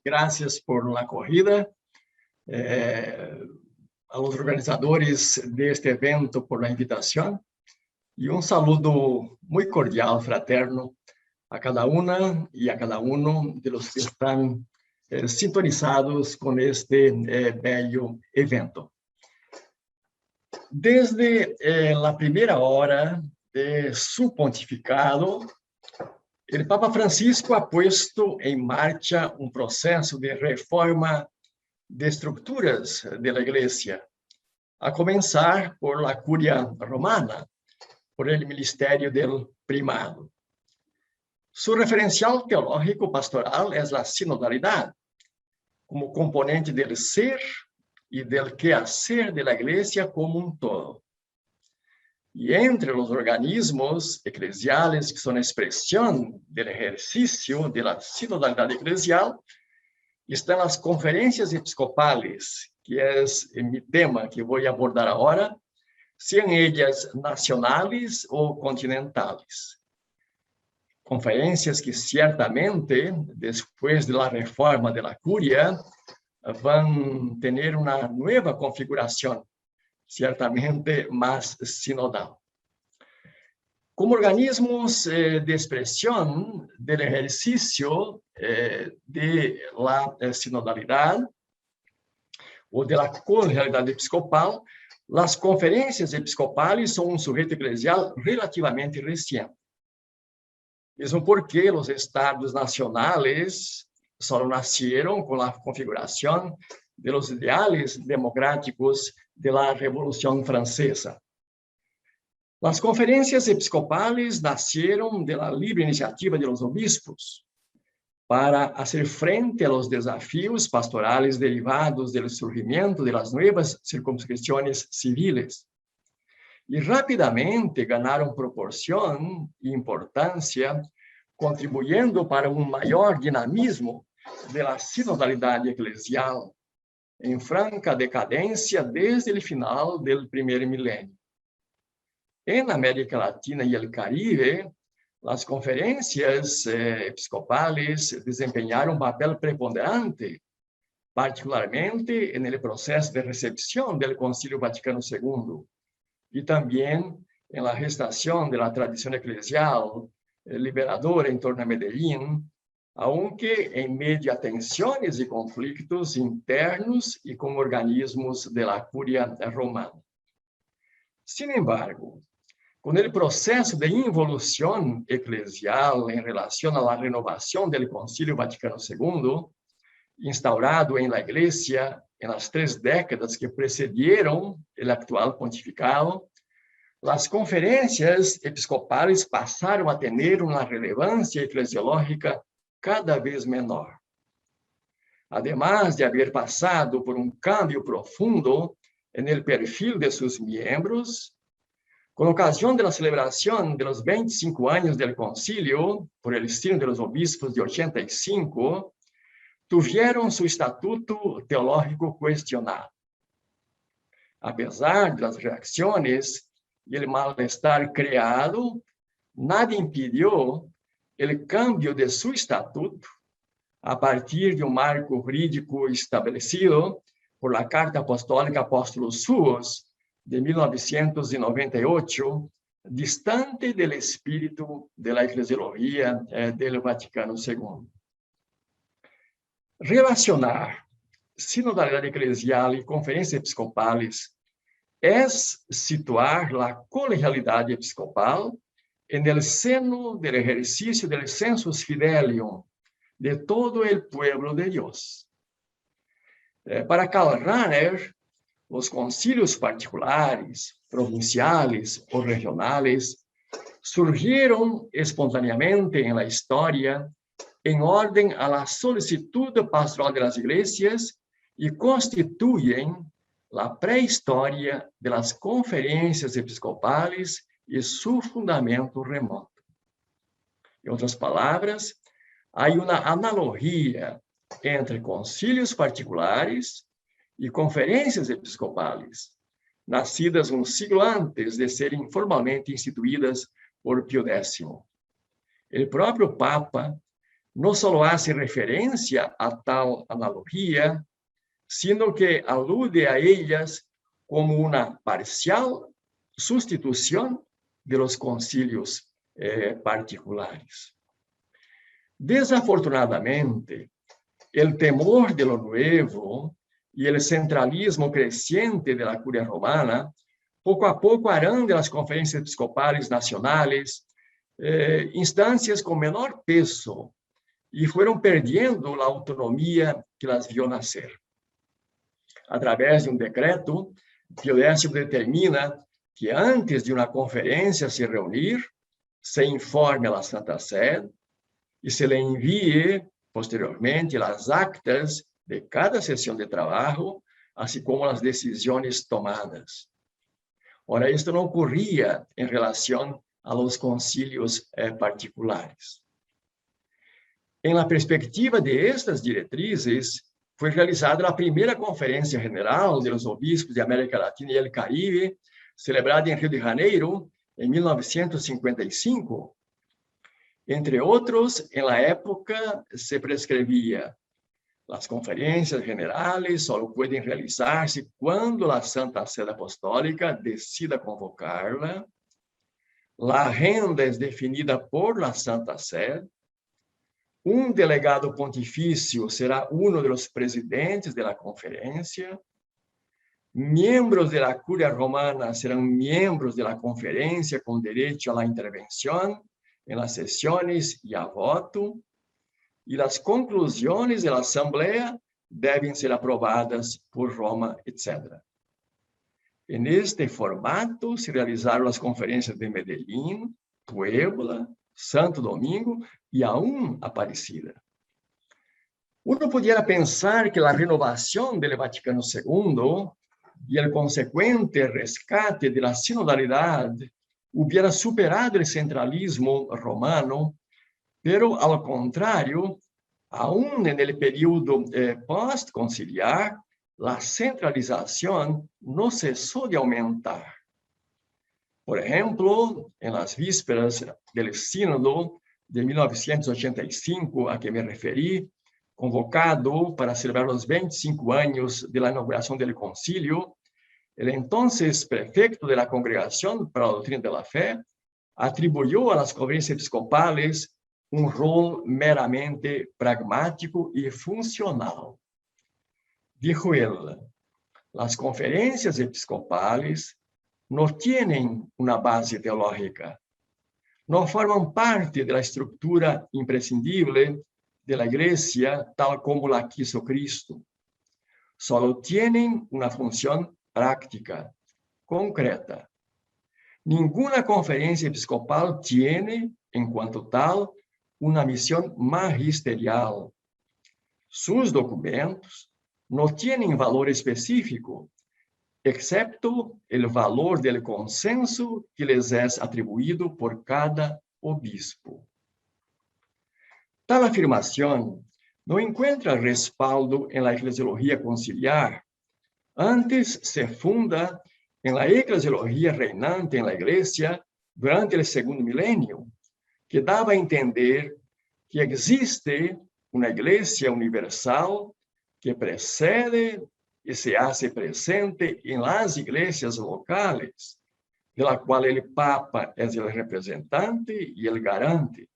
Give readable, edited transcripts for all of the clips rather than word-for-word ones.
gracias por la acogida, a los organizadores de este evento por la invitación y un saludo muy cordial, fraterno, a cada una y a cada uno de los que están sintonizados con este bello evento. Desde la primera hora de su pontificado, el Papa Francisco ha puesto en marcha un proceso de reforma de estructuras de la Iglesia, a comenzar por la curia romana, por el ministerio del primado. Su referencial teológico pastoral es la sinodalidad, como componente del ser y del quehacer de la Iglesia como un todo. Y entre los organismos eclesiales que son expresión del ejercicio de la sinodalidad eclesial, están las conferencias episcopales, que es mi tema que voy a abordar ahora, sean ellas nacionales o continentales. Conferencias que ciertamente, después de la reforma de la curia, van a tener una nueva configuración, ciertamente más sinodal. Como organismos de expresión del ejercicio de la sinodalidad o de la colegialidad episcopal, las conferencias episcopales son un sujeto eclesial relativamente reciente. Mesmo porque los estados nacionales solo nacieron con la configuración de los ideales democráticos de la Revolución Francesa. Las conferencias episcopales nacieron de la libre iniciativa de los obispos para hacer frente a los desafíos pastorales derivados del surgimiento de las nuevas circunscripciones civiles. Y rápidamente ganaron proporción e importancia, contribuyendo para un mayor dinamismo de la sinodalidad eclesial, en franca decadencia desde el final del primer milenio. En América Latina y el Caribe, las conferencias episcopales desempeñaron un papel preponderante, particularmente en el proceso de recepción del Concilio Vaticano II y también en la gestación de la tradición eclesial liberadora en torno a Medellín, aunque en medio a tensiones y conflictos internos y con organismos de la curia romana. Sin embargo, con el proceso de involución eclesial en relación a la renovación del Concilio Vaticano II, instaurado en la Iglesia en las 3 décadas que precedieron el actual pontificado, las conferencias episcopales pasaron a tener una relevancia eclesiológica cada vez menor. Además de haber pasado por un cambio profundo en el perfil de sus miembros, con ocasión de la celebración de los 25 años del concilio, por el Sínodo de los Obispos de 85, tuvieron su estatuto teológico cuestionado. A pesar de las reacciones y el malestar creado, nada impidió el cambio de su estatuto a partir de un marco jurídico establecido por la Carta Apostólica Apóstolos Suos de 1998, distante del espíritu de la eclesiología del Vaticano II. Relacionar sinodalidad eclesial y conferencias episcopales es situar la colegialidad episcopal en el seno del ejercicio del sensus fidelium de todo el pueblo de Dios. Para Karl Rahner, los concilios particulares, provinciales o regionales surgieron espontáneamente en la historia en orden a la solicitud pastoral de las iglesias y constituyen la prehistoria de las conferencias episcopales y su fundamento remoto. En otras palabras, hay una analogía entre concilios particulares y conferencias episcopales, nacidas un siglo antes de serem formalmente instituídas por Pío X. El propio Papa no solo hace referencia a tal analogía, sino que alude a ellas como una parcial sustitución de los concilios particulares. Desafortunadamente, el temor de lo nuevo y el centralismo creciente de la curia romana poco a poco harán de las conferencias episcopales nacionales instancias con menor peso y fueron perdiendo la autonomía que las vio nacer. A través de un decreto, Pío X determina que antes de una conferencia se reunir, se informe a la Santa Sede y se le envíe posteriormente las actas de cada sesión de trabajo, así como las decisiones tomadas. Ahora, esto no ocurría en relación a los concilios particulares. En la perspectiva de estas directrices, fue realizada la primera Conferencia General de los Obispos de América Latina y el Caribe, celebrada en Río de Janeiro en 1955. Entre otros, en la época se prescribía: las conferencias generales solo pueden realizarse cuando la Santa Sede Apostólica decida convocarla. La agenda es definida por la Santa Sede. Un delegado pontificio será uno de los presidentes de la conferencia. Miembros de la curia romana serán miembros de la conferencia con derecho a la intervención en las sesiones y a voto. Y las conclusiones de la asamblea deben ser aprobadas por Roma, etc. En este formato se realizaron las conferencias de Medellín, Puebla, Santo Domingo y aún Aparecida. Uno pudiera pensar que la renovación del Vaticano II y el consecuente rescate de la sinodalidad hubiera superado el centralismo romano, pero al contrario, aún en el periodo post-conciliar, la centralización no cesó de aumentar. Por ejemplo, en las vísperas del sínodo de 1985 a que me referí, convocado para celebrar los 25 años de la inauguración del concilio, el entonces prefecto de la Congregación para la Doctrina de la Fe atribuyó a las conferencias episcopales un rol meramente pragmático y funcional. Dijo él: las conferencias episcopales no tienen una base teológica, no forman parte de la estructura imprescindible de la Iglesia tal como la quiso Cristo. Solo tienen una función práctica, concreta. Ninguna conferencia episcopal tiene, en cuanto tal, una misión magisterial. Sus documentos no tienen valor específico, excepto el valor del consenso que les es atribuido por cada obispo. Tal afirmación no encuentra respaldo en la eclesiología conciliar. Antes se funda en la eclesiología reinante en la Iglesia durante el segundo milenio, que daba a entender que existe una Iglesia universal que precede y se hace presente en las iglesias locales, de la cual el Papa es el representante y el garante.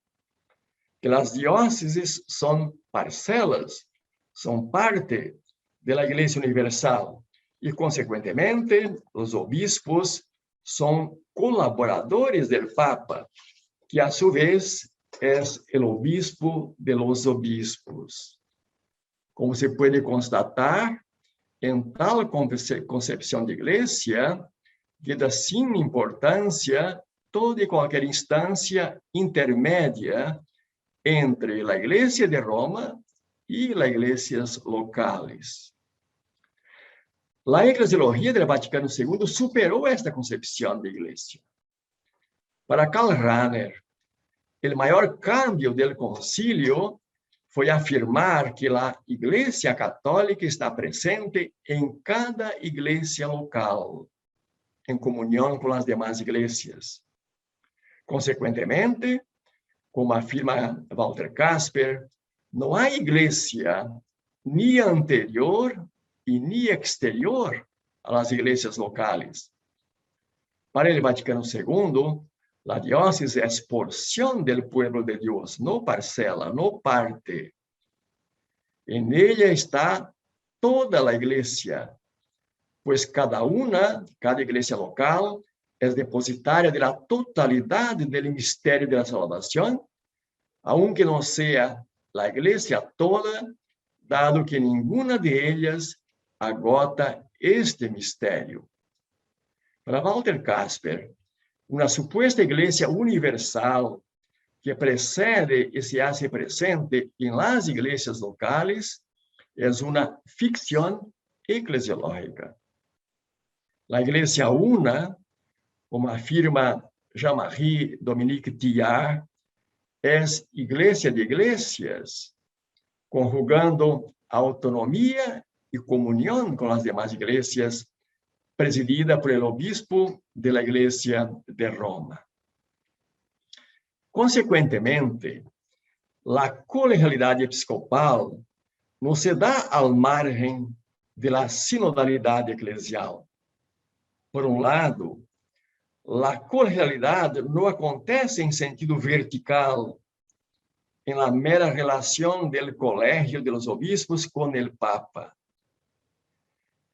Que las diócesis son parcelas, son parte de la Iglesia universal y, consecuentemente, los obispos son colaboradores del Papa, que a su vez es el obispo de los obispos. Como se puede constatar, en tal concepción de iglesia, queda sin importancia toda y cualquier instancia intermedia entre la Iglesia de Roma y las iglesias locales. La eclesiología del Vaticano II superó esta concepción de iglesia. Para Karl Rahner, el mayor cambio del concilio fue afirmar que la Iglesia Católica está presente en cada iglesia local, en comunión con las demás iglesias. Consecuentemente, como afirma Walter Casper, não há igreja nem anterior e nem exterior às igrejas locais. Para o Vaticano II, a diócese é porção do povo de Deus, não parcela, não parte. En ella está toda a igreja, pois cada igreja local, é depositária da totalidade do mistério da salvação, aunque não seja a igreja toda, dado que nenhuma de ellas agota este mistério. Para Walter Kasper, uma suposta igreja universal que precede e se hace presente em las igrejas locales é uma ficção eclesiológica. A igreja una, como afirma Jean-Marie Dominique Tillard, é igreja de igrejas, conjugando autonomia e comunhão com as demais igrejas, presidida por el obispo de la Iglesia de Roma. Consequentemente, a colegialidade episcopal não se dá ao margem da sinodalidade eclesial. Por um lado, a colegialidade não acontece em sentido vertical, em la mera relação do colégio de los obispos com o Papa.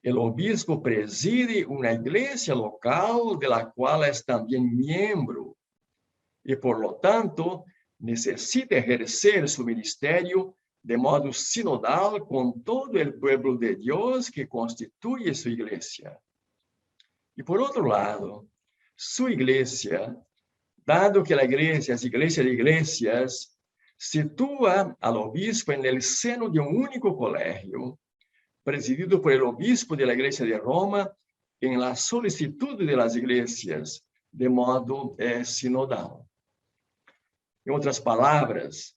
O obispo preside uma igreja local de la qual é também membro e, por lo tanto, necessita exercer seu ministério de modo sinodal com todo o pueblo de Deus que constitui sua igreja. E, por outro lado, sua igreja, dado que a igreja é a igreja de igrejas, situa al obispo en el seno de um único colégio, presidido por el obispo de la Iglesia de Roma, en la solicitud de las iglesias, de modo sinodal. Em outras palavras,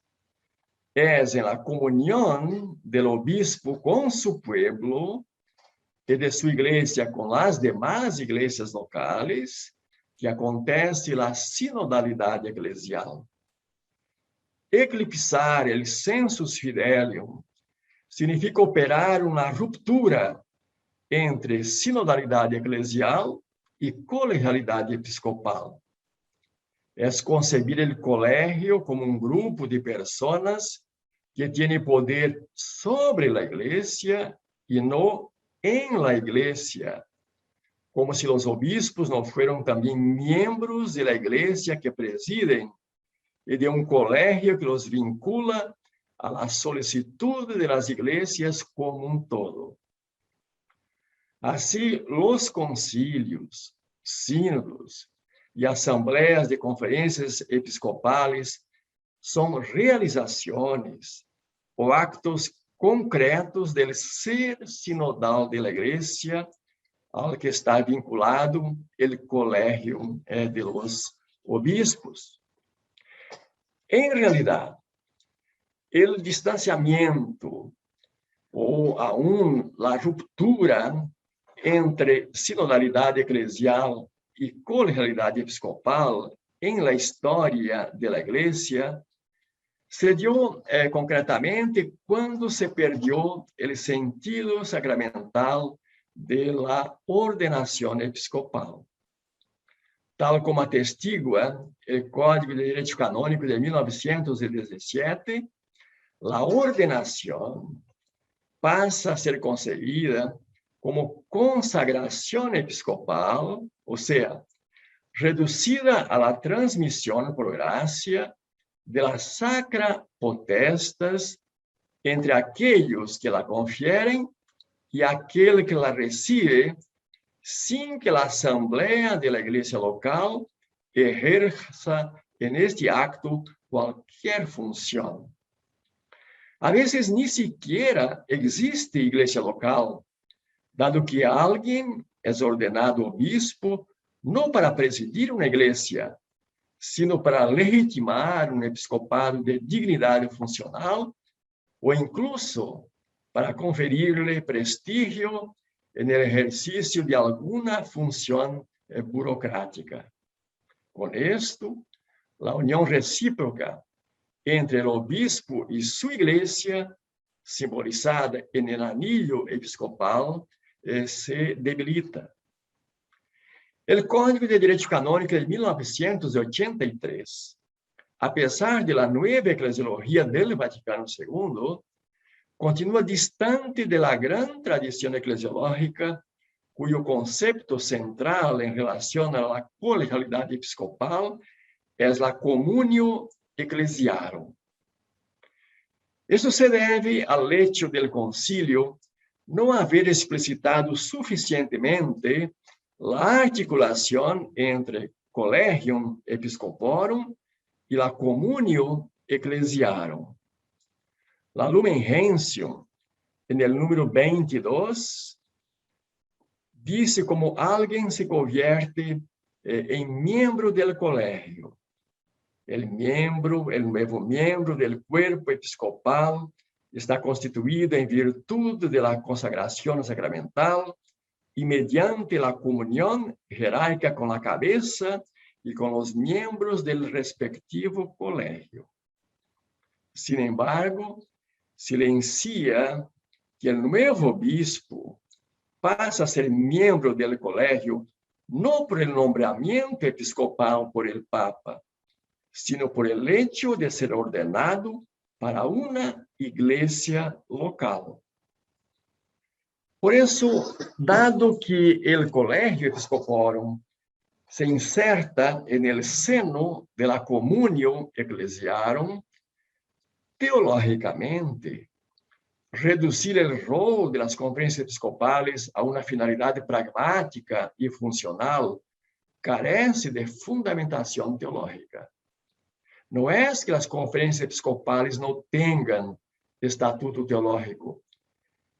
é en la comunión del obispo con su pueblo e de sua igreja com as demais igrejas locais que acontece a sinodalidade eclesial. Eclipsar el sensus fidelium significa operar uma ruptura entre sinodalidade eclesial e colegialidade episcopal. É concebir o colégio como um grupo de pessoas que tem poder sobre a igreja e não em la igreja, como se os obispos não foram também membros da igreja que presidem e de um colégio que os vincula a la solicitud de las iglesias como um todo. Assim, os concílios, sínodos e assembleias de conferências episcopais são realizações ou actos concretos do ser sinodal da igreja ao que está vinculado o colégio de los obispos. Em realidade, o distanciamento ou aún a ruptura entre sinodalidade eclesial e colegialidade episcopal em la história da igreja se deu concretamente quando se perdeu o sentido sacramental de la ordenação episcopal. Tal como atestigua o Código de Direito Canônico de 1917, a ordenação passa a ser concebida como consagração episcopal, ou seja, reduzida a la transmissão por gracia de la sacra potestas entre aqueles que la confieren e aquele que la recibe, sin que la asamblea de la iglesia local ejerza en este acto cualquier función. A veces ni siquiera existe iglesia local, dado que alguém é ordenado obispo não para presidir uma igreja, sino para legitimar um episcopado de dignidade funcional ou incluso para conferir-lhe prestígio no exercício de alguma função burocrática. Com isto, a união recíproca entre el obispo y su iglesia, simbolizada en el anillo episcopal, se debilita. El Código de Derecho Canónico de 1983, a pesar de la nueva eclesiología del Vaticano II, continúa distante de la gran tradición eclesiológica, cuyo concepto central en relación a la colegialidad episcopal es la comunio ecclesiarum. Esto se debe al hecho del concilio no haber explicitado suficientemente la articulación entre collegium episcoporum y la comunio ecclesiarum. La Lumen Gentium, en el número 22, dice como alguien se convierte en miembro del colegio. El nuevo miembro del cuerpo episcopal está constituido en virtud de la consagración sacramental y mediante la comunión jerárquica con la cabeza y con los miembros del respectivo colegio. Sin embargo, silencia que el nuevo obispo pasa a ser miembro del colegio no por el nombramiento episcopal por el Papa, sino por el hecho de ser ordenado para una iglesia local. Por eso, dado que el colegio episcoporum se inserta en el seno de la comunio ecclesiarum, teológicamente, reducir el rol de las conferencias episcopales a una finalidad pragmática y funcional carece de fundamentación teológica. No es que las conferencias episcopales no tengan estatuto teológico.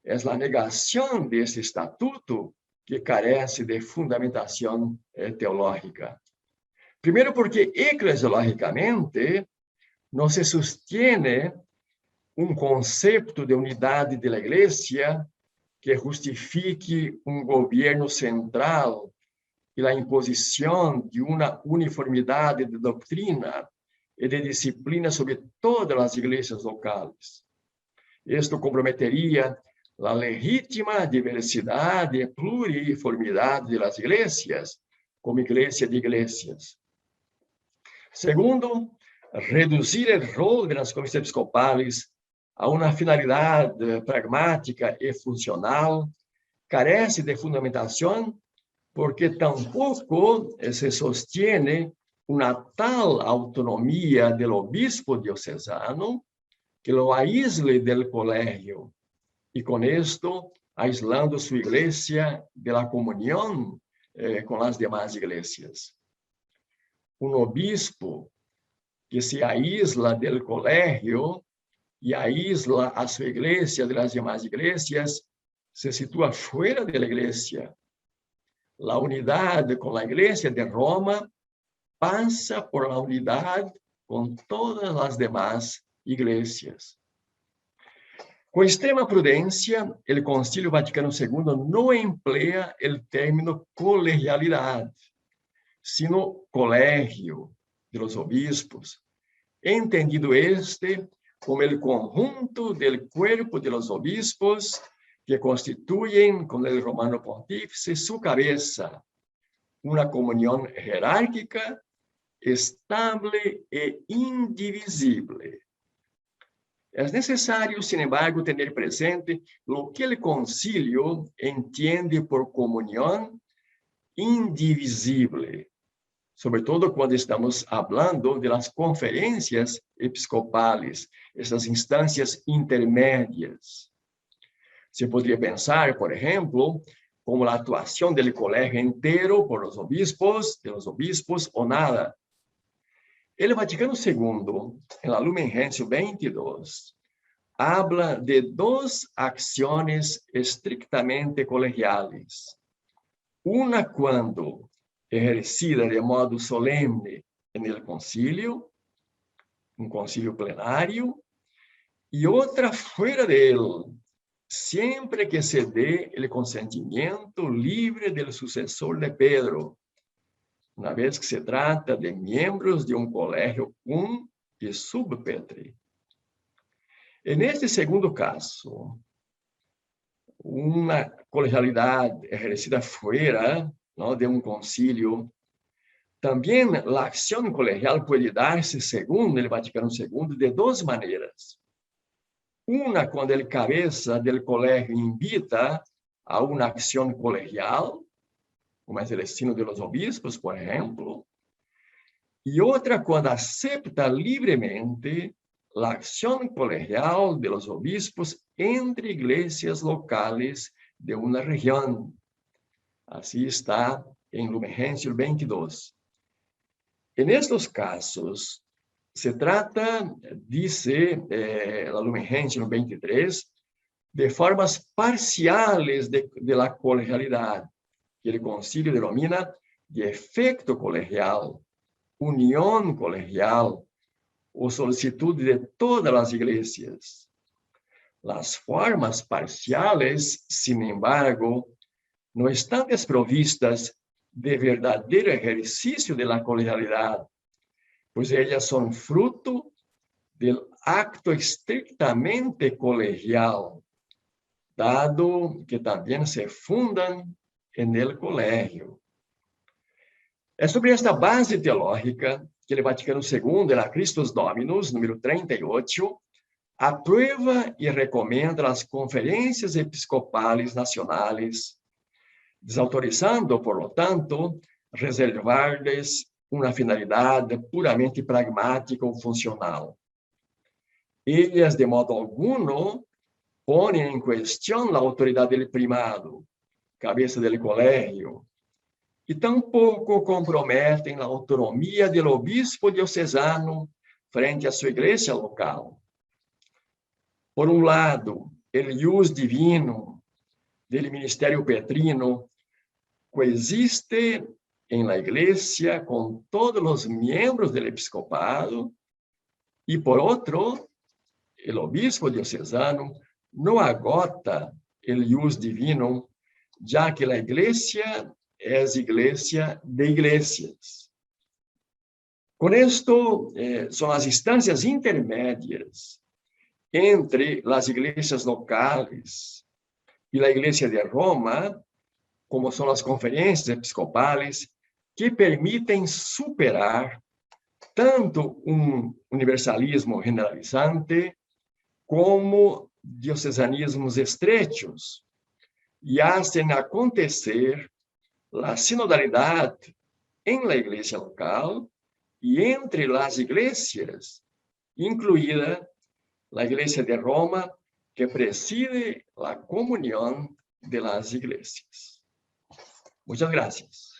Es la negación de ese estatuto que carece de fundamentación teológica. Primero porque eclesiológicamente no se sostiene un concepto de unidade de la Iglesia que justifique un gobierno central y la imposición de una uniformidad de doctrina y de disciplina sobre todas las iglesias locales. Esto comprometería la legítima diversidad y pluriformidad de las iglesias como iglesia de iglesias. Segundo, reducir el rol de las conferencias episcopales a una finalidad pragmática y funcional carece de fundamentación porque tampoco se sostiene una tal autonomía del obispo diocesano que lo aísle del colegio y con esto aislando su iglesia de la comunión con las demás iglesias. Un obispo que se aísla del colegio y aísla a su iglesia de las demás iglesias se sitúa fuera de la iglesia. La unidad con la iglesia de Roma pasa por la unidad con todas las demás iglesias. Con extrema prudencia, el Concilio Vaticano II no emplea el término colegialidad, sino colegio de los obispos, entendido este como el conjunto del cuerpo de los obispos que constituyen con el romano pontífice su cabeza, una comunión jerárquica, estable e indivisible. Es necesario, sin embargo, tener presente lo que el concilio entiende por comunión indivisible, sobre todo cuando estamos hablando de las conferencias episcopales, esas instancias intermedias. Se podría pensar, por ejemplo, como la actuación del colegio entero por los obispos, de los obispos o nada. El Vaticano II, en la Lumen Gentium 22, habla de dos acciones estrictamente colegiales. Una cuando ejercida de modo solemne en el concilio, un concilio plenario, y otra fuera de él, siempre que se dé el consentimiento libre del sucesor de Pedro, una vez que se trata de miembros de un colegio cum e subpetre. E neste segundo caso, uma colegialidade exercida fuera, ¿no?, de un concilio, también la acción colegial puede darse, según el Vaticano II, de dos maneras. Una, cuando el cabeza del colegio invita a una acción colegial, como es el destino de los obispos, por ejemplo, y otra, cuando acepta libremente la acción colegial de los obispos entre iglesias locales de una región. Así está en Lumen Gentium 22. En estos casos, se trata, dice la Lumen Gentium 23, de formas parciales de la colegialidad, que el concilio denomina de efecto colegial, unión colegial o solicitud de todas las iglesias. Las formas parciales, sin embargo, no están desprovistas de verdadero ejercicio de la colegialidad, pues ellas son fruto del acto estrictamente colegial, dado que también se fundan en el colegio. Es sobre esta base teológica que el Vaticano II, de la Christus Dominus, número 38, aprueba y recomienda las conferencias episcopales nacionales, desautorizando, por lo tanto, reservarles una finalidad puramente pragmática o funcional. Ellas, de modo alguno, ponen en cuestión la autoridad del primado, cabeza del colegio, y tampoco comprometen la autonomía del obispo diocesano frente a su iglesia local. Por un lado, el ius divino del ministerio petrino coexiste en la iglesia con todos los miembros del episcopado, y por otro, el obispo diocesano no agota el ius divino, ya que la iglesia es iglesia de iglesias. Con esto, son las instancias intermedias entre las iglesias locales y la Iglesia de Roma, como son las conferencias episcopales, que permiten superar tanto un universalismo generalizante como diocesanismos estrechos y hacen acontecer la sinodalidad en la iglesia local y entre las iglesias, incluida la Iglesia de Roma, que preside la comunión de las iglesias. Muchas gracias.